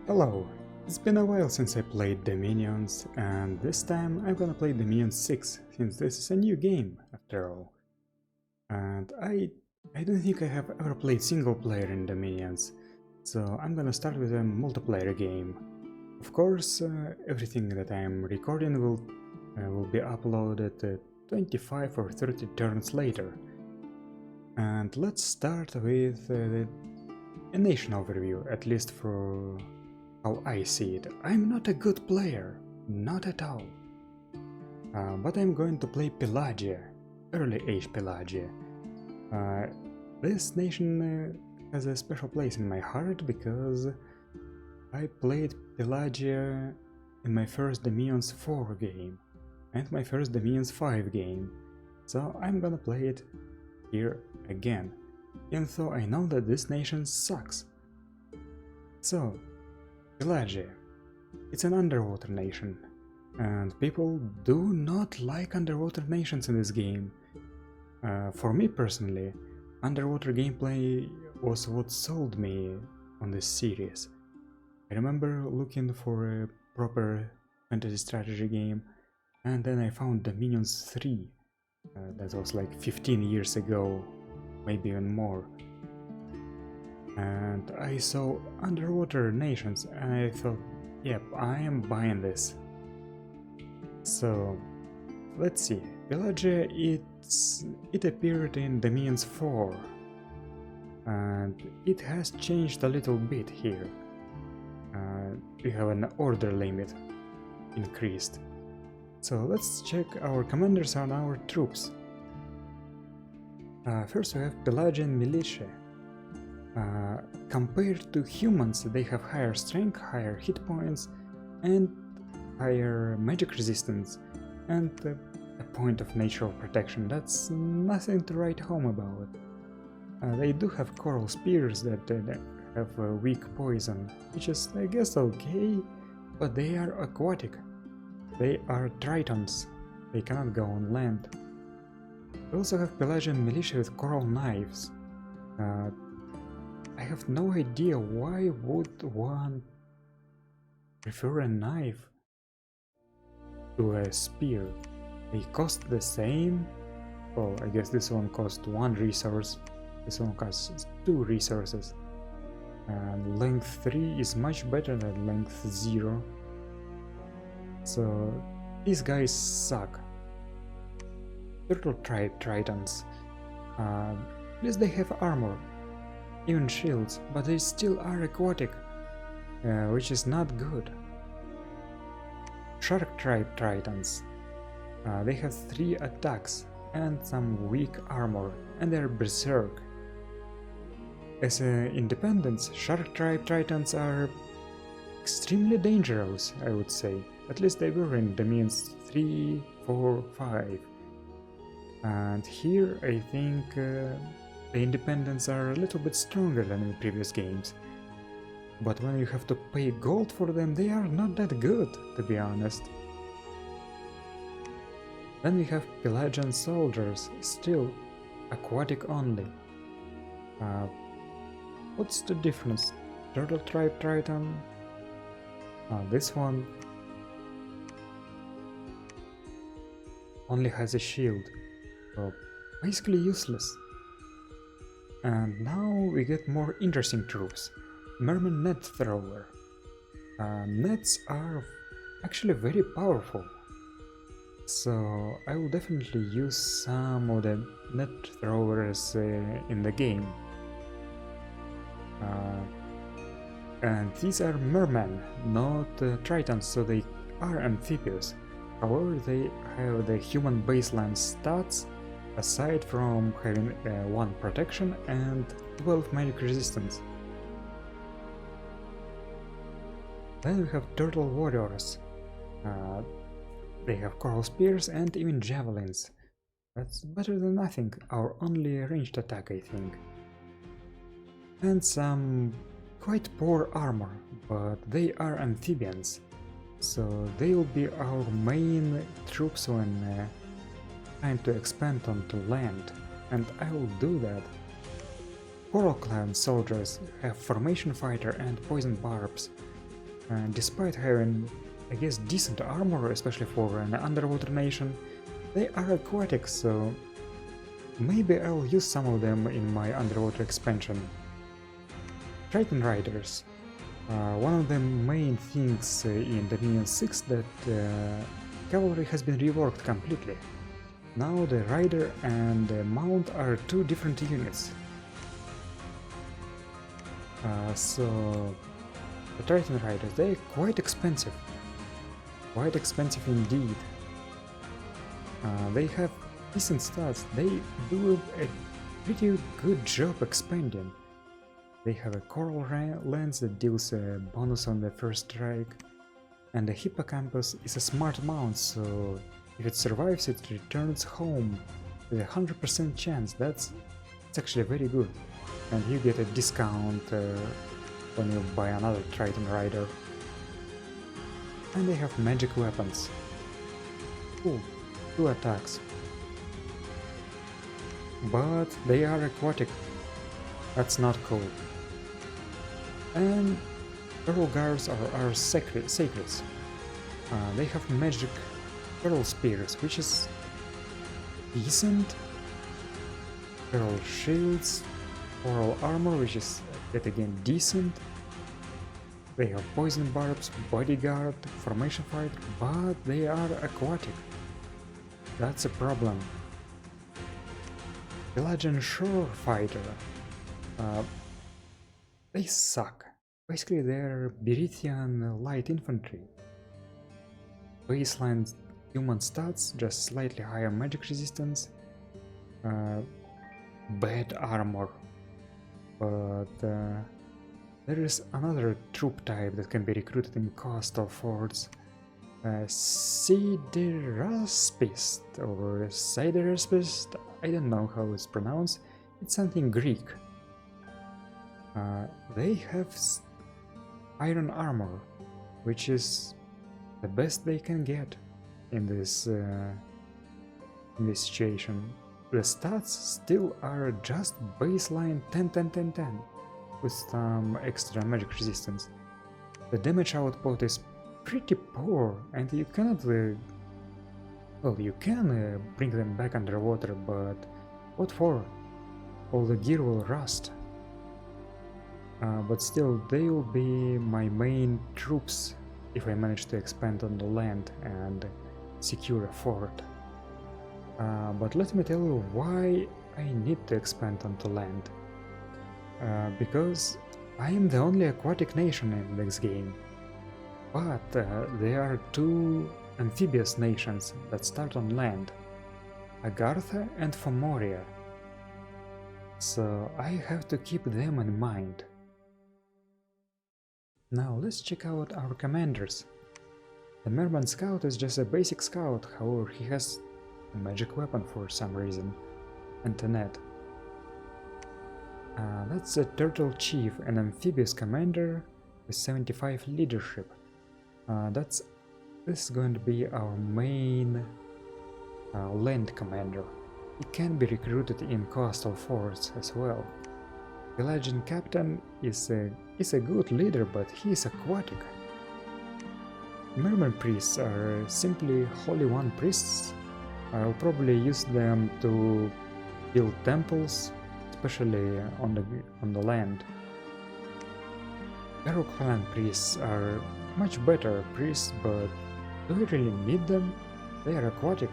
Hello, it's been a while since I played Dominions, and this time I'm gonna play Dominions 6, since this is a new game, after all. And I don't think I have ever played single player in Dominions, so I'm gonna start with a multiplayer game. Of course, everything that I'm recording will be uploaded 25 or 30 turns later. And let's start with a nation overview, at least for how I see it. I'm not a good player, not at all. But I'm going to play Pelagia, early age Pelagia. This nation has a special place in my heart because I played Pelagia in my first Dominions 4 game and my first Dominions 5 game, so I'm gonna play it here again, even though I know that this nation sucks. So, Pelagia. It's an underwater nation, and people do not like underwater nations in this game. For me personally, underwater gameplay was what sold me on this series. I remember looking for a proper fantasy strategy game, and then I found Dominions 3. That was like 15 years ago, maybe even more. And I saw underwater nations and I thought, yep, I am buying this. So, let's see. Pelagia, it appeared in Dominions 4, and it has changed a little bit here. We have an order limit increased. So let's check our commanders and our troops. First we have Pelagian militia. Compared to humans, they have higher strength, higher hit points, and higher magic resistance, and a point of natural protection. That's nothing to write home about. They do have coral spears that have weak poison, which is, I guess, okay, but they are aquatic. They are tritons. They cannot go on land. We also have Pelagian militia with coral knives. I have no idea why would one prefer a knife to a spear. They cost the same. Oh, I guess this one costs 1 resource, this one costs 2 resources. And length 3 is much better than length 0. So these guys suck. Turtle tribe tritons. At least they have armor, even shields, but they still are aquatic, which is not good. Shark tribe tritons. They have 3 attacks and some weak armor, and they're berserk. As independents, shark tribe tritons are extremely dangerous, I would say. At least they were in Dominions 3, 4, 5. And here I think the independents are a little bit stronger than in previous games. But when you have to pay gold for them, they are not that good, to be honest. Then we have Pelagian soldiers, still aquatic only. What's the difference? Turtle tribe triton? This one only has a shield, so basically useless. And now we get more interesting troops. Merman net thrower. Nets are actually very powerful, so I will definitely use some of the net throwers in the game. And these are mermen, not tritons, so they are amphibious. However, they have the human baseline stats, aside from having 1 protection and 12 magic resistance. Then we have turtle warriors. They have coral spears and even javelins. That's better than nothing, our only ranged attack, I think. And some quite poor armor, but they are amphibians, so they will be our main troops when trying to expand onto land, and I will do that. Coral Clan soldiers have Formation Fighter and Poison Barbs, And despite having, I guess, decent armor, especially for an underwater nation, they are aquatic, so maybe I'll use some of them in my underwater expansion. Triton Riders. One of the main things in Dominion 6 that cavalry has been reworked completely. Now the rider and the mount are two different units. So the Triton Riders, they're quite expensive. Quite expensive indeed. They have decent stats, they do a pretty good job expanding. They have a coral lens that deals a bonus on the first strike, and the hippocampus is a smart mount, so if it survives it returns home with a 100% chance. That's actually very good, and you get a discount when you buy another Triton Rider. And they have magic weapons. Cool, 2 attacks. But they are aquatic. That's not cool. And Pearl Guards are sacreds. They have magic Pearl Spears, which is decent. Pearl Shields, Coral Armor, which is yet again decent. They have Poison Barbs, Bodyguard, Formation Fighter, but they are aquatic. That's a problem. Pelagian Shore Fighter. They suck. Basically, they're Berithian light infantry. Baseline human stats, just slightly higher magic resistance. Bad armor. But there is another troop type that can be recruited in coastal forts. Sideraspist or Sideraspist, I don't know how it's pronounced, it's something Greek. They have iron armor, which is the best they can get in this situation. The stats still are just baseline 10-10-10-10 with some extra magic resistance. The damage output is pretty poor, and you cannot well, you can bring them back underwater, but what for? All the gear will rust. But still, they will be my main troops if I manage to expand on the land and secure a fort. But let me tell you why I need to expand onto land. Because I am the only aquatic nation in this game. But there are 2 amphibious nations that start on land, Agartha and Fomoria. So I have to keep them in mind. Now let's check out our commanders. The Merman Scout is just a basic scout, however he has a magic weapon for some reason, Antoinette. That's a Turtle Chief, an amphibious commander with 75 leadership. This is going to be our main land commander. He can be recruited in coastal forts as well. Pelagian Captain is a good leader, but he is aquatic. Merman Priests are simply Holy One priests. I'll probably use them to build temples, especially on the land. Arrow Clan Priests are much better priests, but do I really need them? They are aquatic.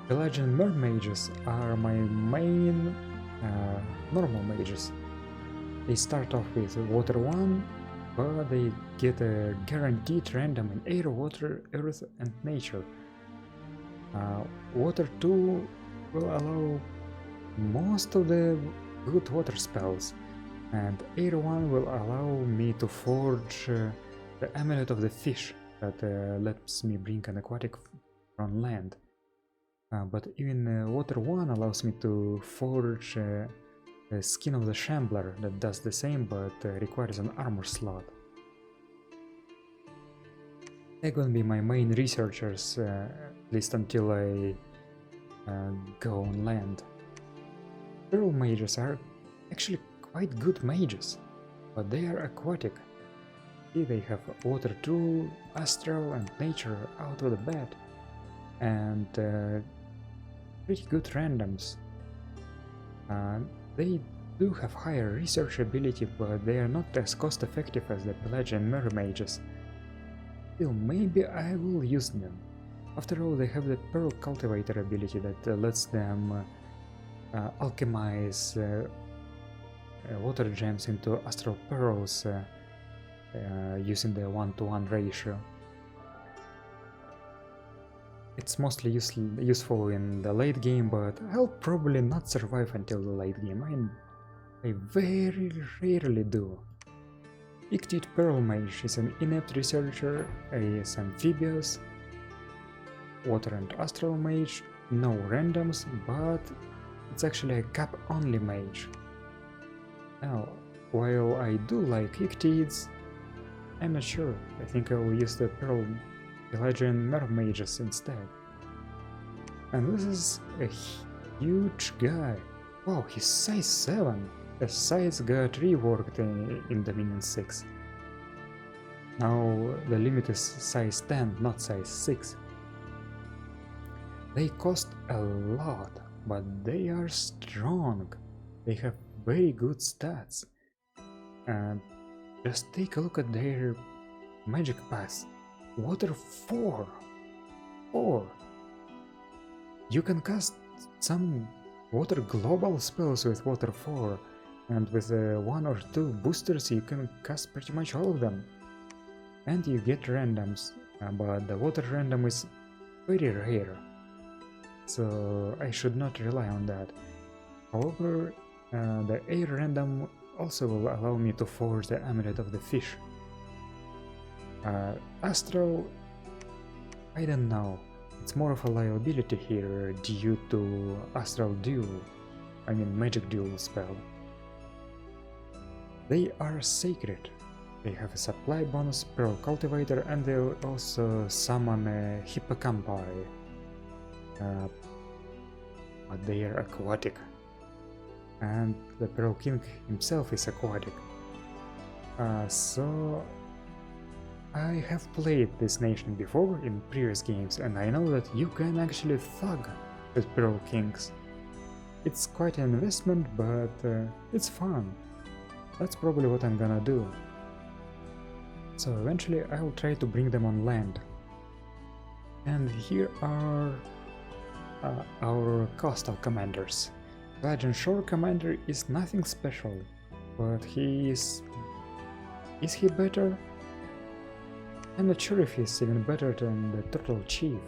Pelagian Mermages are my main normal mages. They start off with Water 1, but they get a guaranteed random in Air, Water, Earth and Nature. Water 2 will allow most of the good water spells, and Air 1 will allow me to forge the Amulet of the Fish that lets me bring an aquatic from land. But even Water 1 allows me to forge the Skin of the Shambler that does the same but requires an armor slot. They're gonna be my main researchers, at least until I go on land. Pearl Mages are actually quite good mages. but they are aquatic. See, they have water tool, astral and nature out of the bed, and pretty good randoms. They do have higher research ability, but they are not as cost effective as the Pelagian mirror mages. Still, maybe I will use them. After all, they have the Pearl Cultivator ability that lets them alchemize water gems into astral pearls using the 1-to-1 ratio. It's mostly useful in the late game, but I'll probably not survive until the late game. I very rarely do. Ictid Pearl Mage is an inept researcher, is amphibious, water and astral mage, no randoms, but it's actually a cap-only mage. Now, while I do like Ictids, I'm not sure. I think I will use the Pearl Pelagian Mirror Mages instead. And this is a huge guy. Wow, he's size 7. The size got reworked in Dominion 6. Now the limit is size 10, not size 6. They cost a lot, but they are strong. They have very good stats. And just take a look at their magic pass. Water 4. You can cast some water global spells with water 4, and with 1 or 2 boosters you can cast pretty much all of them. And you get randoms, but the water random is very rare, so I should not rely on that. However, the air random also will allow me to forge the Amulet of the Fish. Astral, I don't know. It's more of a liability here due to Astral Duel, Magic Duel spell. They are sacred. They have a supply bonus, Pearl Cultivator, and they also summon a Hippocampi. But they are aquatic. And the Pearl King himself is aquatic. So I have played this nation before in previous games, and I know that you can actually thug with Pearl Kings. It's quite an investment, but it's fun. That's probably what I'm gonna do. So eventually I'll try to bring them on land. And here are our coastal commanders. Pelagian Shore Commander is nothing special, but he is... Is he better? I'm not sure if he's even better than the Turtle Chief.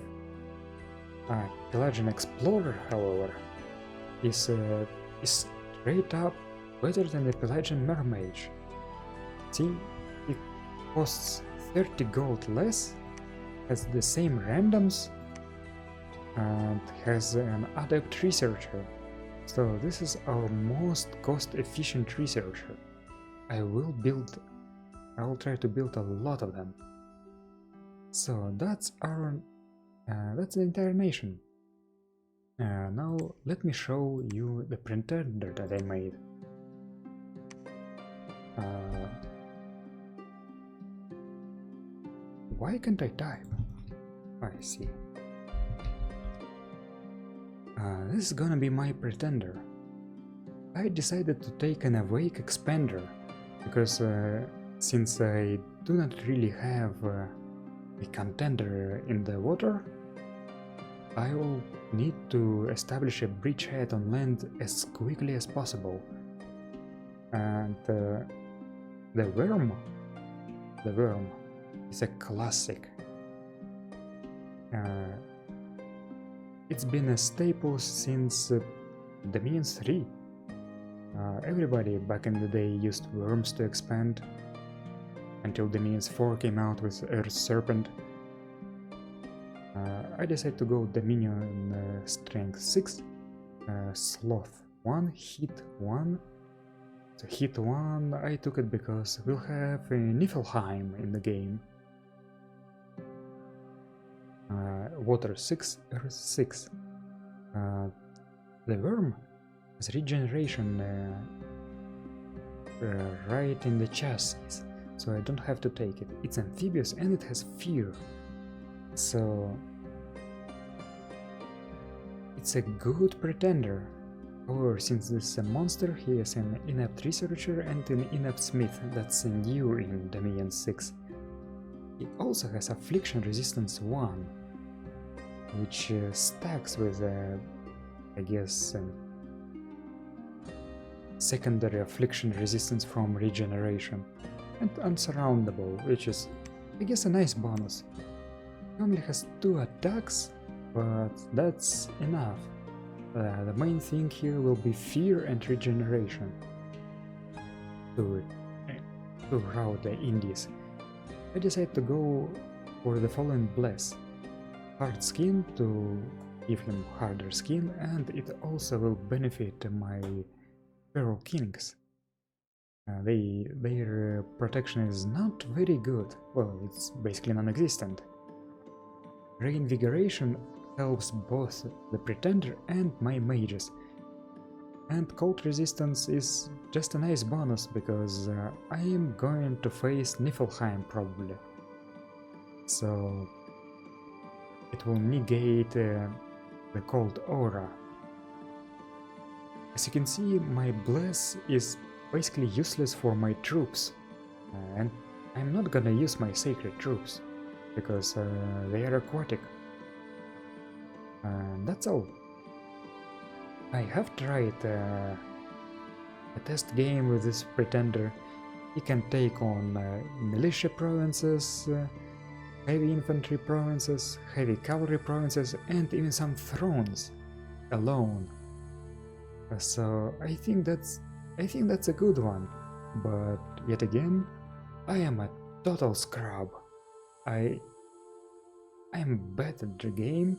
Pelagian Explorer, however, is straight up better than the Pelagian Mermage. See, it costs 30 gold less, has the same randoms, and has an adept researcher. So this is our most cost-efficient researcher. I will try to build a lot of them. So that's the entire nation. Now let me show you the pretender that I made. Why can't I type? I see. This is gonna be my pretender. I decided to take an Awake Expander, because since I do not really have a contender in the water, I will need to establish a bridgehead on land as quickly as possible. And the worm is a classic. It's been a staple since Dominion 3. Everybody back in the day used worms to expand, until Dominion 4 came out with Earth Serpent. I decided to go Dominion Strength 6, Sloth 1, Hit 1. So Hit 1, I took it because we'll have Niflheim in the game. Water 6, Earth 6. The worm has regeneration right in the chest, so I don't have to take it. It's amphibious and it has fear, so it's a good pretender. However, since this is a monster, he is an inept researcher and an inept smith. That's new in Dominion 6. He also has Affliction Resistance 1, which stacks with, I guess, secondary Affliction Resistance from Regeneration, and Unsurroundable, which is, I guess, a nice bonus. He only has 2 attacks, but that's enough. The main thing here will be Fear and Regeneration to rout the Indies. I decided to go for the following Bless. Hard Skin to give him harder skin, and it also will benefit my Feral Kings. Their protection is not very good, well, it's basically non-existent. Reinvigoration helps both the Pretender and my mages. And Cold Resistance is just a nice bonus, because I am going to face Niflheim probably. So it will negate the Cold Aura. As you can see, my Bless is basically useless for my troops. And I'm not gonna use my Sacred Troops, because they are aquatic. And that's all. I have tried a test game with this Pretender. He can take on militia provinces, heavy infantry provinces, heavy cavalry provinces, and even some thrones alone. So I think that's a good one. But yet again, I am a total scrub. I am bad at the game.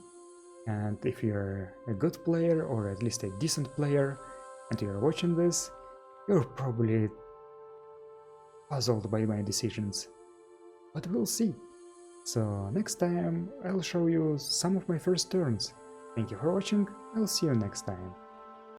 And if you're a good player, or at least a decent player, and you're watching this, you're probably puzzled by my decisions. But we'll see. So next time I'll show you some of my first turns. Thank you for watching, I'll see you next time.